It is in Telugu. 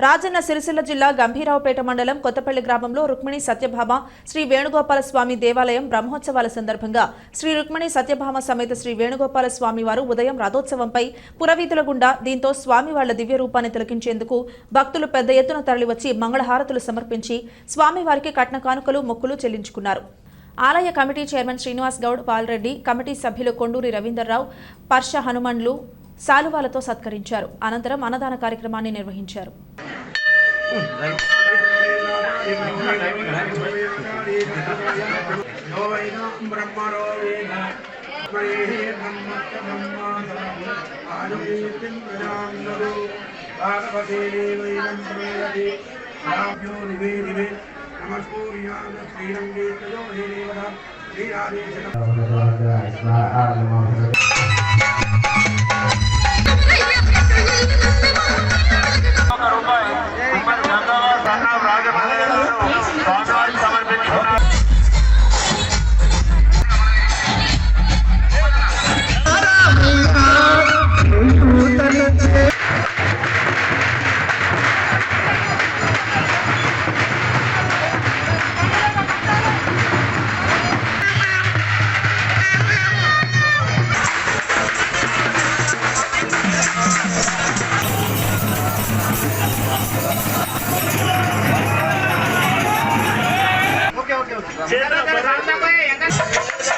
రాజన్న సిరిసిల్ల జిల్లా గంభీరావుపేట మండలం కొత్తపల్లి గ్రామంలో రుక్మిణి సత్యభామ శ్రీ వేణుగోపాల స్వామి దేవాలయం బ్రహ్మోత్సవాల సందర్భంగా శ్రీ రుక్మిణి సత్యభామ సమేత శ్రీ వేణుగోపాల స్వామి వారు ఉదయం రథోత్సవంపై పురవీధుల గుండా దీంతో స్వామి వాళ్ల దివ్య రూపాన్ని తిలకించేందుకు భక్తులు పెద్ద ఎత్తున తరలివచ్చి మంగళహారతులు సమర్పించి స్వామివారికి కట్న కానుకలు మొక్కులు చెల్లించుకున్నారు. ఆలయ committee chairman Srinivas Goud Pal Reddy, committee సభ్యులు కొండూరి రవీందర్రావు, పర్ష హనుమండ్లు శాలువాలతో సత్కరించారు. అనంతరం అన్నదాన కార్యక్రమాన్ని నిర్వహించారు. Okay.